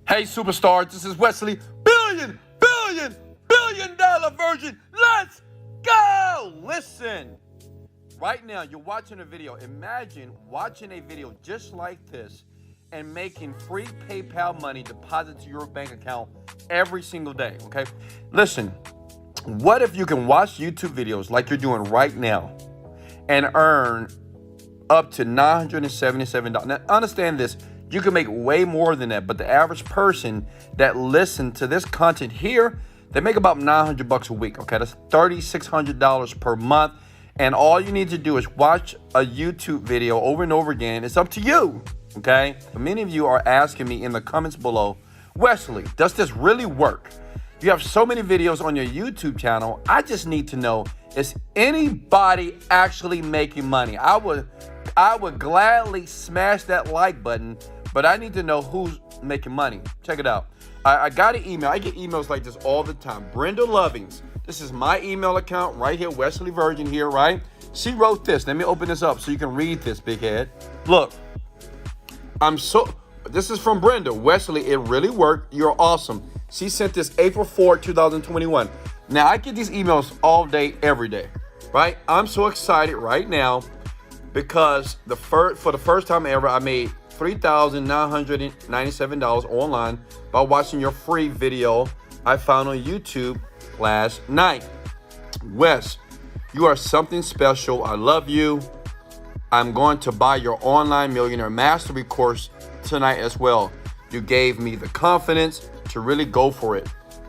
Hey, superstars, this is Wesley, billion dollar virgin. Let's go. Listen, right now you're watching a video. Imagine watching a video just like this and making free PayPal money deposited to your bank account every single day, okay? Listen, what if you can watch YouTube videos like you're doing right now and earn up to $977? Now, understand this. You can make way more than that, but the average person that listens to this content here, they make about $900 a week, okay? That's $3,600 per month, and all you need to do is watch a YouTube video over and over again. It's up to you, okay? Many of you are asking me in the comments below, Wesley, does this really work? You have so many videos on your YouTube channel. I just need to know, is anybody actually making money? I would gladly smash that like button, but I need to know who's making money. Check it out. I got an email. I get emails like this all the time. Brenda Lovings. This is my email account right here, Wesley Virgin here, right? She wrote this. Let me open this up so you can read this, big head. Look, this is from Brenda. Wesley, it really worked. You're awesome. She sent this April 4, 2021. Now, I get these emails all day, every day, right? I'm so excited right now because for the first time ever, I made $3,997 online by watching your free video I found on YouTube last night. Wes, you are something special. I love you. I'm going to buy your online millionaire mastery course tonight as well. You gave me the confidence to really go for it.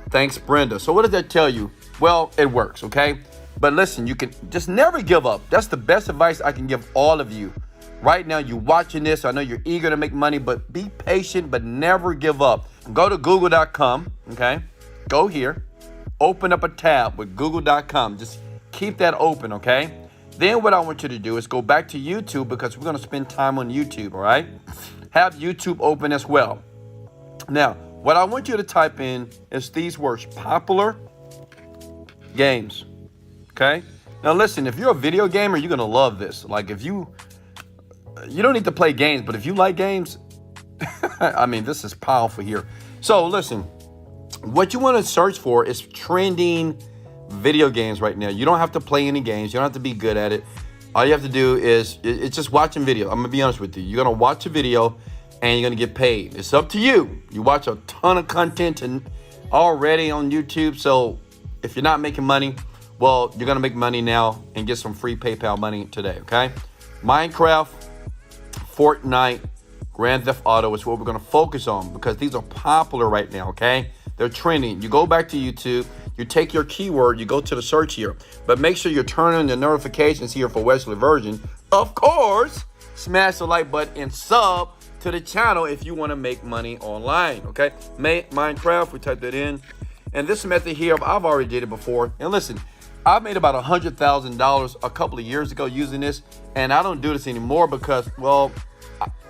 Thanks, Brenda. So what does that tell you? Well, it works, okay? But listen, you can just never give up. That's the best advice I can give all of you. Right now, you're watching this. I know you're eager to make money, but be patient, but never give up. Go to google.com, okay? Go here. Open up a tab with google.com. Just keep that open, okay? Then what I want you to do is go back to YouTube because we're going to spend time on YouTube, all right? Have YouTube open as well. Now, what I want you to type in is these words, popular games, okay? Now, listen, if you're a video gamer, you're going to love this. Like, if you don't need to play games, but if you like games, I mean, this is powerful here. So, listen, what you want to search for is trending video games right now. You don't have to play any games. You don't have to be good at it. All you have to do is, it's just watching video. I'm going to be honest with you. You're going to watch a video and you're going to get paid. It's up to you. You watch a ton of content and already on YouTube. So if you're not making money, well, you're going to make money now and get some free PayPal money today, okay? Minecraft, Fortnite, Grand Theft Auto is what we're going to focus on because these are popular right now, okay? They're trending. You go back to YouTube, you take your keyword, you go to the search here, but make sure you're turning the notifications here for Wesley Virgin. Of course, smash the like button and sub to the channel if you want to make money online, okay? Minecraft, we type that in. And this method here, I've already did it before. And listen, I made about $100,000 a couple of years ago using this, and I don't do this anymore because, well,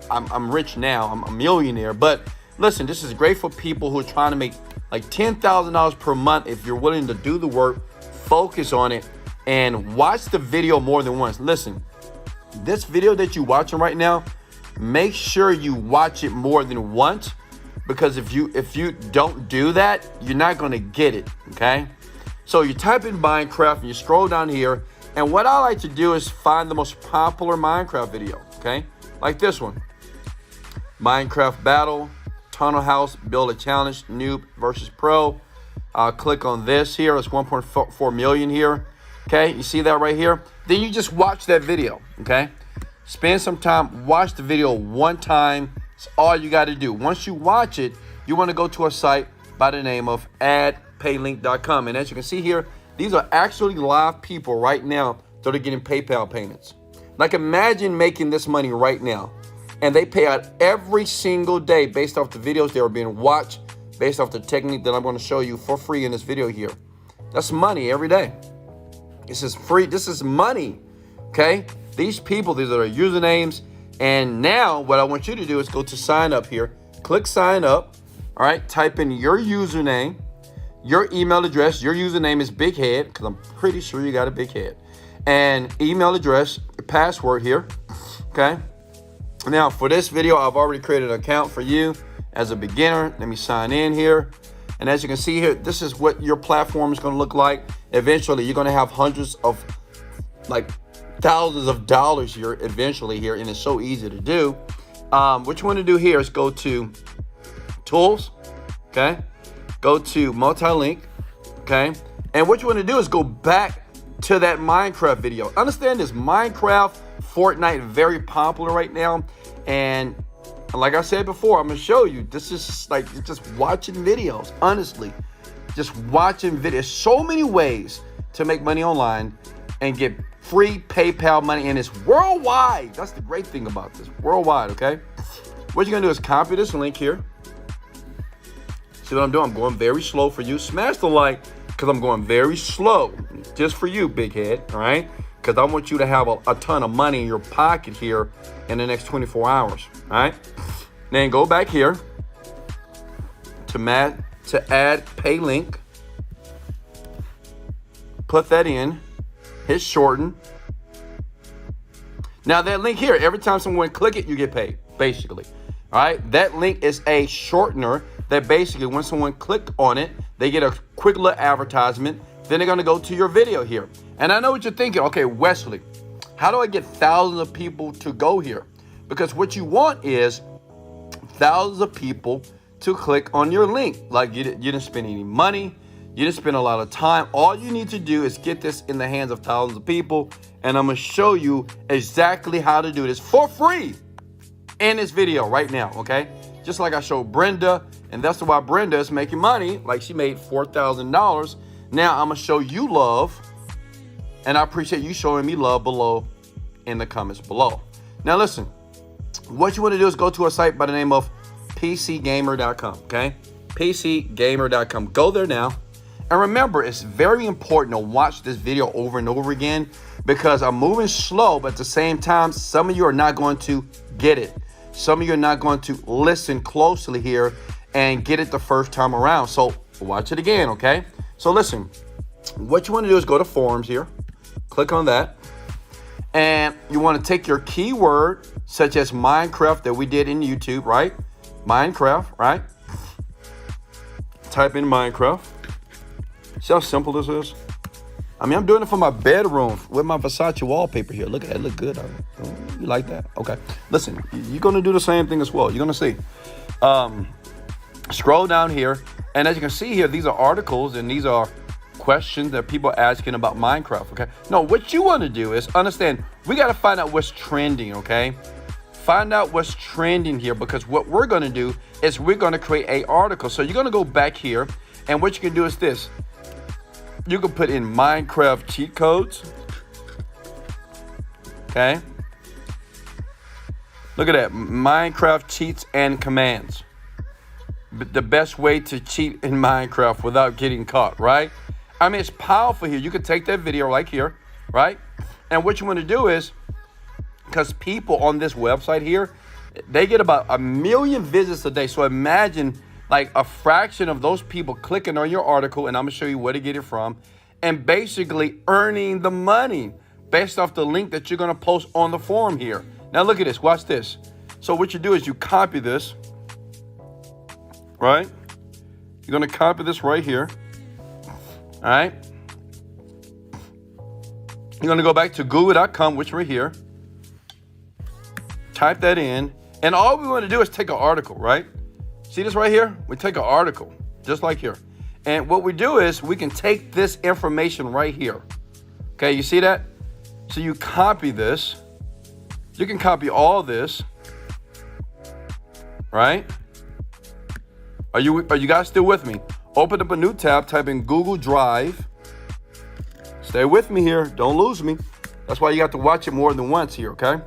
I'm rich now. I'm a millionaire. But listen, this is great for people who are trying to make like $10,000 per month. If you're willing to do the work, focus on it, and watch the video more than once. Listen, this video that you're watching right now, make sure you watch it more than once, because if you don't do that, you're not going to get it, okay? So you type in Minecraft and you scroll down here, and what I like to do is find the most popular Minecraft video, okay? Like this one. Minecraft battle, tunnel house, build a challenge, noob versus pro. I'll click on this here. It's 1.4 million here. Okay, you see that right here? Then you just watch that video, okay? Spend some time, watch the video one time. It's all you got to do. Once you watch it, you want to go to a site by the name of adpaylink.com. And as you can see here, these are actually live people right now that are getting PayPal payments. Like, imagine making this money right now, and they pay out every single day based off the videos that are being watched, based off the technique that I'm going to show you for free in this video here. That's money every day. This is free. This is money, okay? These people, these are their usernames. And now what I want you to do is go to sign up here. Click sign up, all right? Type in your username, your email address. Your username is Big Head, because I'm pretty sure you got a big head. And email address, password here, okay? Now, for this video, I've already created an account for you, as a beginner. Let me sign in here. And as you can see here, this is what your platform is going to look like. Eventually, you're going to have hundreds of, like, thousands of dollars here eventually here, and it's so easy to do. What you want to do here is go to Tools, okay? Go to Multi-Link, okay? And what you want to do is go back to that Minecraft video. Understand this, Minecraft, Fortnite, very popular right now. And like I said before, I'm going to show you. This is like just watching videos, honestly. Just watching videos. So many ways to make money online and get free PayPal money, and it's worldwide. That's the great thing about this, worldwide, okay? What you're going to do is copy this link here. See what I'm doing? I'm going very slow for you. Smash the like, because I'm going very slow just for you, big head, all right? Because I want you to have a ton of money in your pocket here in the next 24 hours, all right? Then go back here to add pay link. Put that in. Hit shorten. Now that link here, every time someone click it, you get paid, basically. All right, that link is a shortener that basically when someone click on it, they get a quick little advertisement. Then they're gonna go to your video here. And I know what you're thinking, okay, Wesley, how do I get thousands of people to go here? Because what you want is thousands of people to click on your link. Like you didn't spend any money, you didn't spend a lot of time. All you need to do is get this in the hands of thousands of people. And I'm gonna show you exactly how to do this for free in this video right now, okay? Just like I showed Brenda, and that's why Brenda is making money. Like she made $4,000. Now I'm gonna show you love, and I appreciate you showing me love below in the comments below. Now listen, what you wanna do is go to a site by the name of PCGamer.com, okay? PCGamer.com, go there now. And remember, it's very important to watch this video over and over again because I'm moving slow, but at the same time, some of you are not going to get it. Some of you are not going to listen closely here and get it the first time around. So watch it again, okay? So listen, what you want to do is go to forums here, click on that, and you want to take your keyword such as Minecraft that we did in YouTube, right? Minecraft, right? Type in Minecraft. See how simple this is? I mean, I'm doing it for my bedroom with my Versace wallpaper here. Look at that, look good. Oh, you like that? Okay. Listen, you're gonna do the same thing as well. You're gonna see. Scroll down here, and as you can see here, these are articles and these are questions that people are asking about Minecraft, okay? No, what you wanna do is understand, we gotta find out what's trending, okay? Find out what's trending here, because what we're gonna do is we're gonna create a article. So you're gonna go back here, and what you can do is this. You can put in Minecraft cheat codes. Okay. Look at that. Minecraft cheats and commands. The best way to cheat in Minecraft without getting caught, right? I mean, it's powerful here. You can take that video right here, right? And what you want to do is, because people on this website here, they get about 1 million visits a day. So imagine like a fraction of those people clicking on your article, and I'm gonna show you where to get it from, and basically earning the money based off the link that you're gonna post on the forum here. Now look at this, watch this. So what you do is you copy this, right? You're gonna copy this right here, all right? You're gonna go back to google.com, which right here, type that in, and all we wanna do is take an article, right? See this right here? We take an article, just like here. And what we do is we can take this information right here. Okay, you see that? So you copy this. You can copy all this, right? Are you guys still with me? Open up a new tab, type in Google Drive. Stay with me here, don't lose me. That's why you have to watch it more than once here, okay?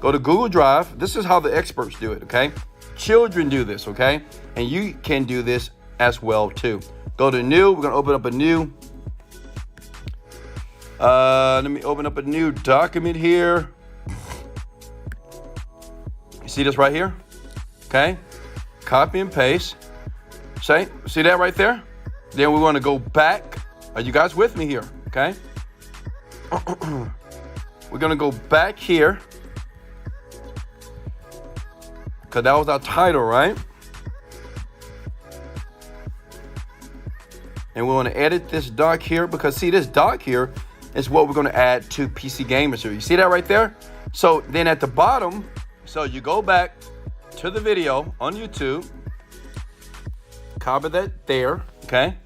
Go to Google Drive. This is how the experts do it, okay? Children do this, okay? And you can do this as well too. Go to new, we're gonna open up a new. Let me open up a new document here. You see this right here? Okay, copy and paste. See that right there? Then we wanna go back. Are you guys with me here, okay? We're gonna go back here, because that was our title, right? And we want to edit this doc here because see, this doc here is what we're going to add to PC Gamers here. You see that right there? So then at the bottom, so you go back to the video on YouTube, copy that there, okay?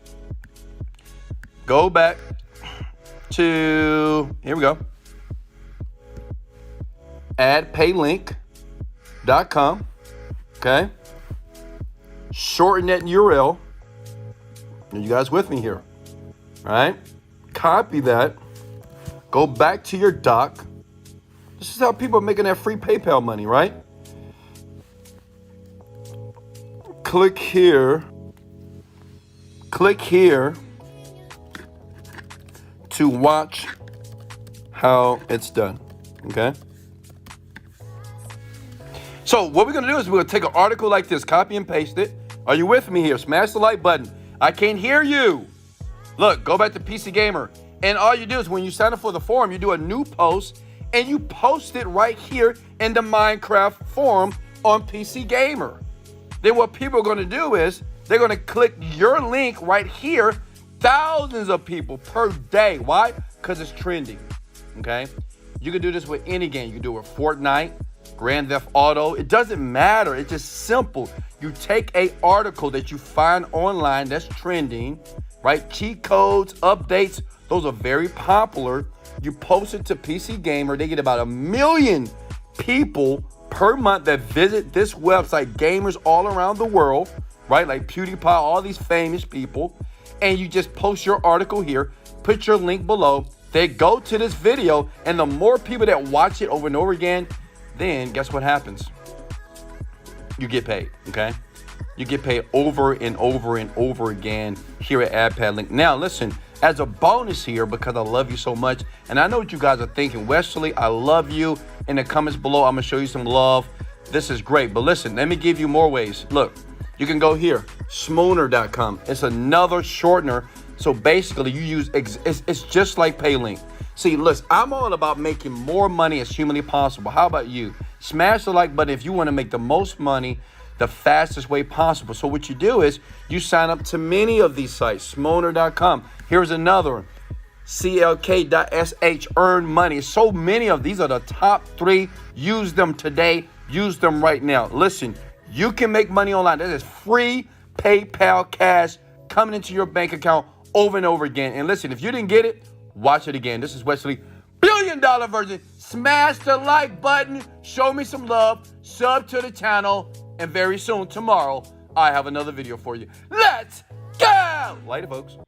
Go back to, here we go, add paylink.com, okay? Shorten that URL. Are you guys with me here? All right? Copy that. Go back to your doc. This is how people are making that free PayPal money, right? Click here. Click here to watch how it's done, okay? So what we're gonna do is we're gonna take an article like this, copy and paste it. Are you with me here? Smash the like button. I can't hear you. Look, go back to PC Gamer. And all you do is when you sign up for the forum, you do a new post and you post it right here in the Minecraft forum on PC Gamer. Then what people are gonna do is they're gonna click your link right here. Thousands of people per day. Why? Because it's trending, okay? You can do this with any game. You can do it with Fortnite, Grand Theft Auto. It doesn't matter. It's just simple. You take a article that you find online that's trending, right? Cheat codes, updates, those are very popular. You post it to PC Gamer. They get about 1 million people per month that visit this website, gamers all around the world, right? Like PewDiePie, all these famous people. And you just post your article here, put your link below. They go to this video, and the more people that watch it over and over again, then guess what happens? You get paid, okay? You get paid over and over and over again here at AdPad Now, listen, as a bonus here, because I love you so much, and I know what you guys are thinking, Wesley, I love you. In the comments below, I'm gonna show you some love. This is great, but listen, let me give you more ways. Look, you can go here, smooner.com. It's another shortener. So basically, you use, it's just like Paylink. See, listen, I'm all about making more money as humanly possible. How about you? Smash the like button if you want to make the most money the fastest way possible. So what you do is you sign up to many of these sites, smooner.com. Here's another one, clk.sh, earn money. So many of these are the top 3. Use them today. Use them right now. Listen, you can make money online. That is free PayPal cash coming into your bank account over and over again. And listen, if you didn't get it, watch it again. This is Wesley, $1 billion version. Smash the like button. Show me some love. Sub to the channel. And very soon, tomorrow, I have another video for you. Let's go! Later, folks.